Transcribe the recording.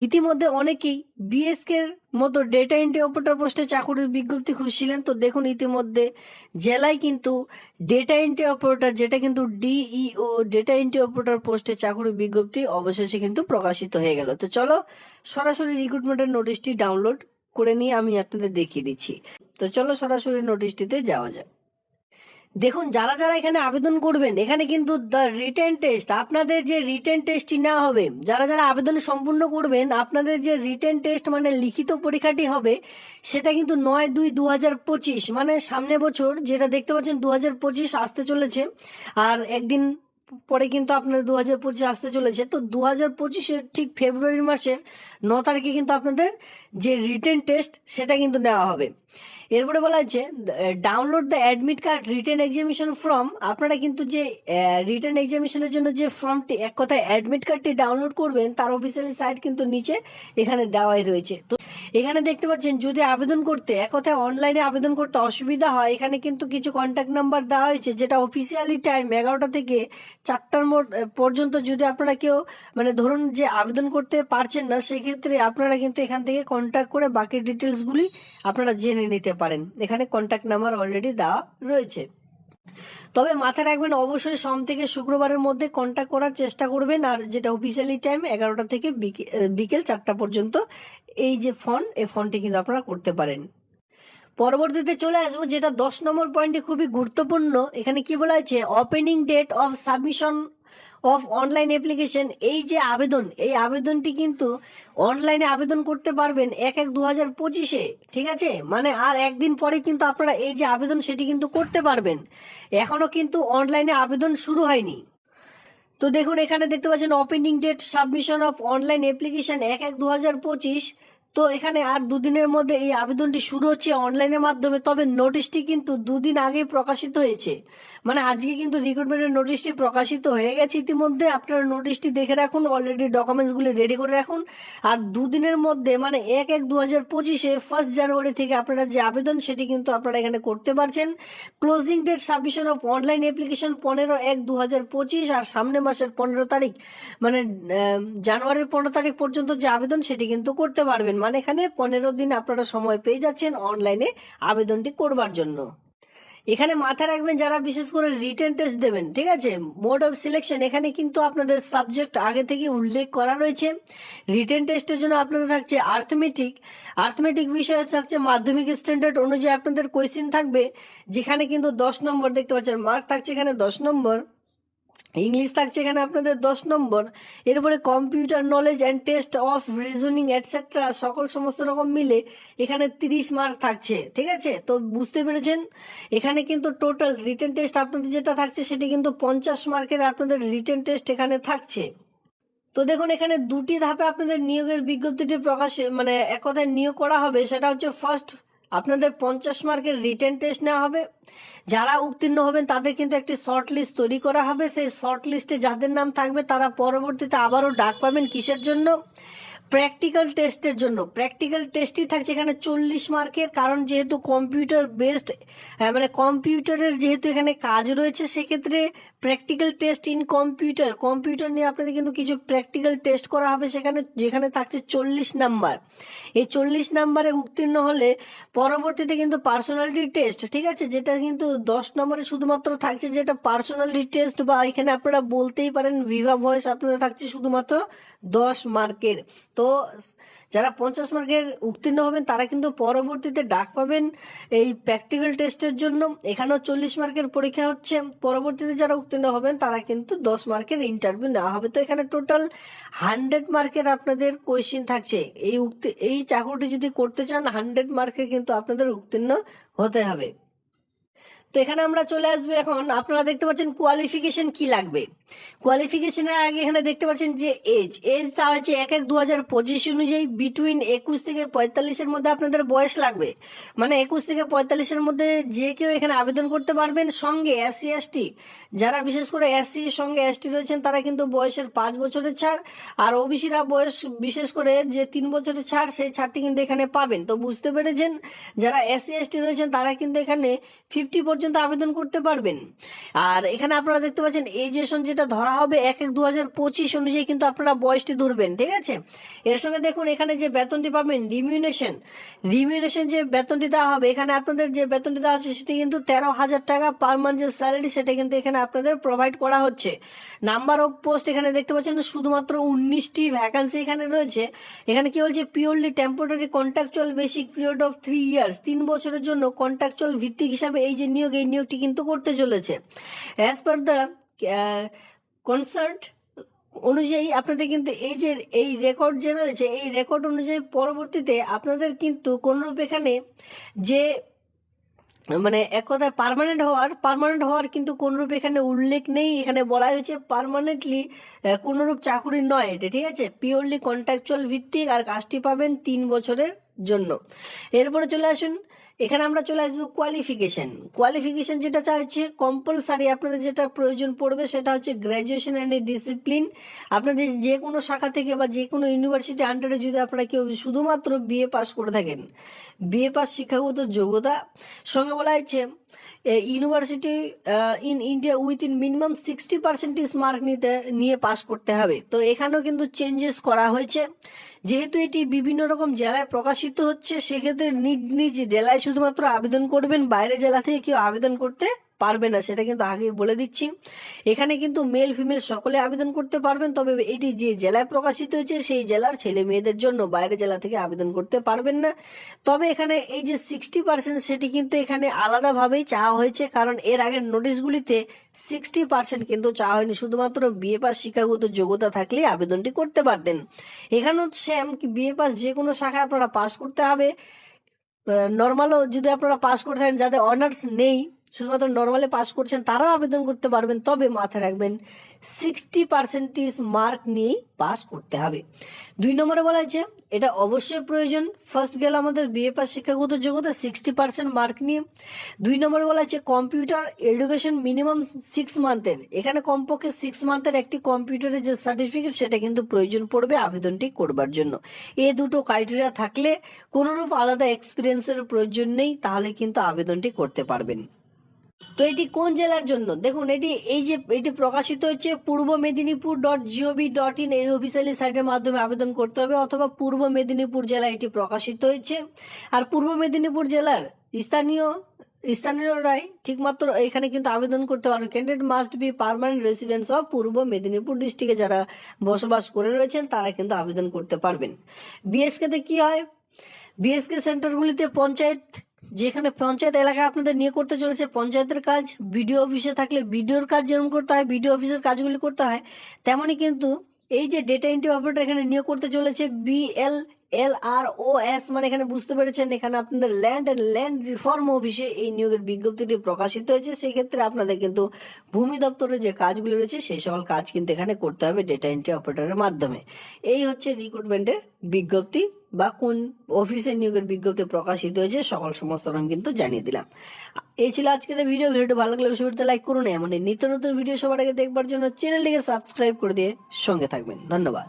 ইতিমধ্যে অনেকেই বিএসকে এর মতো ডেটা এন্ট্রি অপারেটর পোস্টে চাকরির বিজ্ঞপ্তি খুঁজছিলেন। তো দেখুন ইতিমধ্যে জেলায় কিন্তু ডেটা এন্ট্রি অপারেটর, যেটা কিন্তু ডিইও ডেটা এন্ট্রি অপারেটর পোস্টে চাকরির বিজ্ঞপ্তি অবশেষে কিন্তু প্রকাশিত হয়ে গেল। তো চলো সরাসরি রিক্রুটমেন্টের নোটিশটি ডাউনলোড করে নিয়ে আমি আপনাদের দেখিয়ে দিচ্ছি। তো চলো সরাসরি নোটিশটিতে যাওয়া যাক। দেখুন যারা যারা এখানে আবেদন করবেন, এখানে কিন্তু দ্য রিটেন টেস্ট, আপনাদের যে রিটেন টেস্টটি নেওয়া হবে, যারা যারা আবেদন সম্পূর্ণ করবেন, আপনাদের যে রিটেন টেস্ট মানে লিখিত পরীক্ষাটি হবে, সেটা কিন্তু 9/2/2025 মানে সামনে বছর, যেটা দেখতে পাচ্ছেন 2025 আসতে চলেছে। আর একদিন পরে কিন্তু আপনাদের 2025 আসতে চলেছে। তো 2025-এর ঠিক ফেব্রুয়ারি মাসের 9 তারিখে কিন্তু আপনাদের যে রিটেন টেস্ট সেটা কিন্তু নেওয়া হবে। এরপরে বলা হচ্ছে download the admit card written examination form. আপনারা কিন্তু যে রিটেন এক্সামিনেশনের জন্য যে ফর্মটি, এক কথায় অ্যাডমিট কার্ডটি ডাউনলোড করবেন, তার অফিসিয়ালি সাইট কিন্তু নিচে এখানে দেওয়াই রয়েছে। তো এখানে দেখতে পাচ্ছেন যদি আবেদন করতে, এক কথায় অনলাইনে আবেদন করতে অসুবিধা হয়, এখানে কিন্তু কিছু কন্ট্যাক্ট নাম্বার দেওয়া হয়েছে, যেটা অফিসিয়ালি টাইম 11টা থেকে 4টার পর্যন্ত। যদি আপনারা কেউ মানে ধরুন যে আবেদন করতে পারছেন না, সেক্ষেত্রে আপনারা কিন্তু এখান থেকে কন্ট্যাক্ট করে বাকি ডিটেলসগুলি আপনারা জেনে নিতে পারেন। এখানে কন্ট্যাক্ট নাম্বার অলরেডি দেওয়া রয়েছে। তবে মাথায় রাখবেন অবশ্যই সোম থেকে শুক্রবারের মধ্যে কন্ট্যাক্ট করার চেষ্টা করবেন। আর যেটা অফিসিয়ালি টাইম 11টা থেকে বিকেল 4টা পর্যন্ত এই যে এই ফোনটি কিন্তু আপনারা করতে পারেন। পরবর্তীতে চলে আসবো যেটা 10 নম্বর পয়েন্টে খুবই গুরুত্বপূর্ণ। এখানে কি বলা হয়েছে, opening date of submission of online application. এই যে আবেদন, এই আবেদনটি কিন্তু অনলাইনে আবেদন করতে পারবেন 1/1/2025-এ, ঠিক আছে? মানে আর একদিন পরে কিন্তু আপনারা এই যে আবেদন সেটি কিন্তু করতে পারবেন। এখনো কিন্তু অনলাইনে আবেদন শুরু হয়নি। তো দেখুন এখানে দেখতে পাচ্ছেন opening date submission of online application 1/1/2025। তো এখানে আর দুদিনের মধ্যে এই আবেদনটি শুরু হচ্ছে অনলাইনের মাধ্যমে। তবে নোটিশটি কিন্তু দুদিন আগে প্রকাশিত হয়েছে, মানে আজকে কিন্তু রিক্রুটমেন্টের নোটিশটি প্রকাশিত হয়ে গেছে ইতিমধ্যে। আপনারা নোটিশটি দেখে রাখুন, অলরেডি ডকুমেন্টসগুলি রেডি করে রাখুন। আর দুদিনের মধ্যে মানে 1/1/2025-এ 1 জানুয়ারি থেকে আপনারা যে আবেদন সেটি কিন্তু আপনারা এখানে করতে পারছেন। Closing date submission of online application 15/1/2025। আর সামনে মাসের 15 তারিখ মানে জানুয়ারির 15 তারিখ পর্যন্ত যে আবেদন সেটি কিন্তু করতে পারবেন। মানে এখানে 15 দিন আপনারা সময় পেয়ে যাচ্ছেন অনলাইনে আবেদনটি করবার জন্য। এখানে মাথায় রাখবেন যারা বিশেষ করে রিটেন টেস্ট দেবেন, ঠিক আছে, মোড অফ সিলেকশন এখানে কিন্তু আপনাদের সাবজেক্ট আগে থেকে উল্লেখ করা রয়েছে। রিটেন টেস্টের জন্য আপনাদের থাকছে আর্থমেটিক বিষয়ে থাকছে মাধ্যমিক স্ট্যান্ডার্ড অনুযায়ী আপনাদের কোয়েশ্চেন থাকবে, যেখানে কিন্তু 10 নম্বর দেখতে পাচ্ছেন মার্ক থাকছে এখানে 10 নম্বর। ইংলিশ থাকছে এখানে আপনাদের 10 নম্বর। এরপরে computer knowledge and test of reasoning etcetera সমস্ত রকম মিলে এখানে 30 মার্ক থাকছে, ঠিক আছে? তো বুঝতে পেরেছেন, এখানে কিন্তু টোটাল রিটেন টেস্ট আপনাদের যেটা থাকছে সেটি কিন্তু 50 মার্কের আপনাদের রিটেন টেস্ট এখানে থাকছে। তো দেখুন এখানে দুটি ধাপে আপনাদের নিয়োগের বিজ্ঞপ্তিটি মানে এক কথায় নিয়োগ করা হবে। সেটা হচ্ছে ফার্স্ট, আপনাদের 50 মার্কের রিটেন টেস্ট নেওয়া হবে। যারা উত্তীর্ণ হবেন তাদের কিন্তু একটি শর্ট লিস্ট তৈরি করা হবে। সেই শর্ট লিস্টে যাদের নাম থাকবে তারা পরবর্তীতে আবারও ডাক পাবেন কিসের জন্য, প্র্যাকটিক্যাল টেস্টের জন্য। প্র্যাকটিক্যাল টেস্টই থাকছে এখানে 40 মার্কের, কারণ যেহেতু কম্পিউটার বেসড মানে কম্পিউটারের যেহেতু এখানে কাজ রয়েছে, সেক্ষেত্রে প্র্যাকটিক্যাল টেস্ট ইন কম্পিউটার নিয়ে আপনাদের কিন্তু কিছু প্র্যাকটিক্যাল টেস্ট করা হবে সেখানে, যেখানে থাকছে 40 নাম্বার। এই 40 নাম্বারে উত্তীর্ণ হলে পরবর্তীতে কিন্তু পার্সোনালিটি টেস্ট, ঠিক আছে, যেটা কিন্তু 10 নম্বরে শুধুমাত্র থাকছে, যেটা পার্সোনালিটি টেস্ট বা এখানে আপনারা বলতেই পারেন ভিভা ভয়েস, আপনাদের থাকছে শুধুমাত্র 10 মার্কের। তো যারা 50 মার্কের উত্তীর্ণ হবেন তারা কিন্তু পরবর্তীতে ডাক পাবেন এই প্র্যাকটিক্যাল টেস্টের জন্য। এখানেও 40 মার্কের পরীক্ষা হচ্ছে। পরবর্তীতে যারা উত্তীর্ণ হবেন তারা কিন্তু 10 মার্কের ইন্টারভিউ নেওয়া হবে। তো এখানে টোটাল 100 মার্কের আপনাদের কোয়েশ্চেন থাকছে। এই চাকরিটি যদি করতে চান 100 মার্কের কিন্তু আপনাদের উত্তীর্ণ হতে হবে। তো এখানে আমরা চলে আসবো এখন, আপনারা দেখতে পাচ্ছেন কোয়ালিফিকেশন কি লাগবে। কোয়ালিফিকেশনের আগে এখানে দেখতে পাচ্ছেন যে এজ চাওয়া হয়েছে 1/1/2025 অনুযায়ী বিটুইন 21 থেকে 45-এর মধ্যে আপনাদের বয়স লাগবে। মানে 21 থেকে 45-এর মধ্যে যে কেউ এখানে আবেদন করতে পারবেন। সঙ্গে SC ST, যারা বিশেষ করে SC সঙ্গে ST রয়েছেন তারা কিন্তু বয়সের 5 বছরের ছাড়, আর ওবিসিরা বয়স বিশেষ করে যে 3 বছরের ছাড়, সেই ছাড়টি কিন্তু এখানে পাবেন। তো বুঝতে পেরেছেন, যারা SC ST রয়েছেন তারা কিন্তু এখানে 50 পর্যন্ত আবেদন করতে পারবেন। আর এখানে আপনারা দেখতে পাচ্ছেন এজেশন যেটা যেটা ধরা হবে 1/1/2025 অনুযায়ী কিন্তু আপনারা বয়সটি ধরবেন, ঠিক আছে। এর সঙ্গে দেখুন এখানে যে বেতনটি পাবেন রিমিউনেশন যে বেতনটি দেওয়া হবে, এখানে আপনাদের যে বেতনটি দেওয়া হচ্ছে সেটি কিন্তু 13,000 টাকা পার মান্থ যে স্যালারি সেটা কিন্তু এখানে আপনাদের প্রোভাইড করা হচ্ছে। নাম্বার অফ পোস্ট এখানে দেখতে পাচ্ছেন শুধুমাত্র 19টি ভ্যাকান্সি এখানে রয়েছে। এখানে কি বলছে, purely temporary contractual basic period of 3 years, 3 বছরের জন্য কন্ট্রাকচুয়াল ভিত্তিক হিসাবে এই যে এই নিয়োগটি কিন্তু করতে চলেছে। অ্যাজ পার দ্য কনসার্ট অনুযায়ী আপনাদের কিন্তু এই রেকর্ড যে রয়েছে, এই রেকর্ড অনুযায়ী পরবর্তীতে আপনাদের কিন্তু কোনরূপ এখানে যে মানে এক কথায় পার্মানেন্ট হওয়ার কিন্তু কোনরূপ এখানে উল্লেখ নেই। এখানে বলা হয়েছে পার্মানেন্টলি কোনরূপ চাকুরি নয় এটা, ঠিক আছে। পিওরলি কন্ট্রাকচুয়াল ভিত্তিক, আর কাজটি পাবেন 3 বছরের জন্য। এরপরে চলে আসুন, এখানে আমরা চলে আসবো কোয়ালিফিকেশন যেটা চাইছে কম্পালসারি আপনাদের যেটা প্রয়োজন পড়বে সেটা হচ্ছে গ্র্যাজুয়েশন অ্যান্ড ডিসিপ্লিন। আপনাদের যে কোনো শাখা থেকে বা যে কোনো ইউনিভার্সিটি আন্ডারে যদি আপনারা কেউ শুধুমাত্র বিএ পাস করে থাকেন, বিএ পাস শিক্ষাগত যোগ্যতা, সঙ্গে বলা হয়েছে university in India within minimum 60% mark নিয়ে পাস করতে হবে। তো এখানেও কিন্তু চেঞ্জেস করা হয়েছে, যেহেতু এটি বিভিন্ন রকম জেলায় প্রকাশিত হচ্ছে, সেক্ষেত্রে নিজ নিজ জেলায় শুধুমাত্র আবেদন করবেন, বাইরের জেলা থেকে কেউ আবেদন করতে পারবে না, সেটা কিন্তু আগেই বলে দিচ্ছি। এখানে কিন্তু মেল ফিমেল সকলে আবেদন করতে পারবেন, তবে এটি যে জেলায় প্রকাশিত হয়েছে সেই জেলার ছেলে মেয়েদের জন্য, বাইরের জেলা থেকে আবেদন করতে পারবেন না। তবে এখানে এই যে 60% সেটি কিন্তু এখানে আলাদাভাবেই চাওয়া হয়েছে, কারণ এর আগের নোটিশগুলিতে 60% কিন্তু চাওয়া হয়নি, শুধুমাত্র বিএ পাস শিক্ষাগত যোগ্যতা থাকলেই আবেদনটি করতে পারতেন। এখানেও সেম বিএ পাস যে কোনো শাখায় আপনারা পাস করতে হবে। নর্মালও যদি আপনারা পাস করে থাকেন, যাদের অনার্স নেই শুধুমাত্র নর্মালে পাস করছেন তারাও আবেদন করতে পারবেন, তবে মাথায় রাখবেন 60% মার্ক নিয়েই পাস করতে হবে। 2 নম্বরে বলা হয়েছে এটা অবশ্যই প্রয়োজন। ফার্স্ট গেল আমাদের বিএ পাস শিক্ষাগত যোগ্যতা 60% মার্ক নিয়ে। 2 নম্বরে বলা হয়েছে কম্পিউটার এডুকেশন মিনিমাম 6 মান্থের, এখানে কমপক্ষে 6 মান্থের একটি কম্পিউটারের যে সার্টিফিকেট সেটা কিন্তু প্রয়োজন পড়বে আবেদনটি করবার জন্য। এই দুটো ক্রাইটেরিয়া থাকলে কোনোরূপ আলাদা এক্সপিরিয়েন্সের প্রয়োজন নেই, তাহলে কিন্তু আবেদনটি করতে পারবেন। তো এটি কোন জেলার জন্য দেখুন, এটি প্রকাশিত হচ্ছে পূর্ব মেদিনীপুর .gov.in এই অফিসিয়ালি সাইটের মাধ্যমে আবেদন করতে হবে, অথবা পূর্ব মেদিনীপুর জেলা এটি প্রকাশিত হয়েছে। আর পূর্ব মেদিনীপুর জেলার স্থানীয়রাই ঠিকমাত্র এখানে কিন্তু আবেদন করতে পারবে। Candidate must be permanent residence of পূর্ব মেদিনীপুর ডিস্ট্রিক্টে যারা বসবাস করে রয়েছেন তারা কিন্তু আবেদন করতে পারবেন। বিএসকে তে কি হয়, বিএসকে সেন্টারগুলিতে যেখানে পঞ্চায়েত এলাকায় আপনাদের নিয়ে করতে চলেছে পঞ্চায়েতের কাজ, বিডিও অফিসে থাকলে বিডিওর কাজ যেমন করতে হয়, বিডিও অফিসের কাজগুলি করতে হয়, তেমনই কিন্তু এই যে ডেটা এন্ট্রি অপারেটর এখানে নিয়োগ করতে চলেছে BLROS, মানে এখানে বুঝতে পেরেছেন এখানে আপনাদের ল্যান্ড রিফর্ম অফিসে এই নিয়োগের বিজ্ঞপ্তিটি প্রকাশিত হয়েছে। সেই ক্ষেত্রে আপনাদের কিন্তু ভূমি দপ্তরের যে কাজগুলি রয়েছে সেই সকল কাজ কিন্তু এখানে করতে হবে ডেটা এন্ট্রি অপারেটরের মাধ্যমে। এই হচ্ছে রিক্রুটমেন্টের বিজ্ঞপ্তি বা কোন অফিসের নিয়োগের বিজ্ঞপ্তি প্রকাশিত হয়েছে সকল সমস্ত আমি কিন্তু জানিয়ে দিলাম। এই ছিল আজকের ভিডিওটি ভালো লাগলে অবশ্যই লাইক করুন, এমন নিত্য নতুন ভিডিও সবার আগে দেখবার জন্য চ্যানেলটিকে সাবস্ক্রাইব করে দিয়ে সঙ্গে থাকবেন। ধন্যবাদ।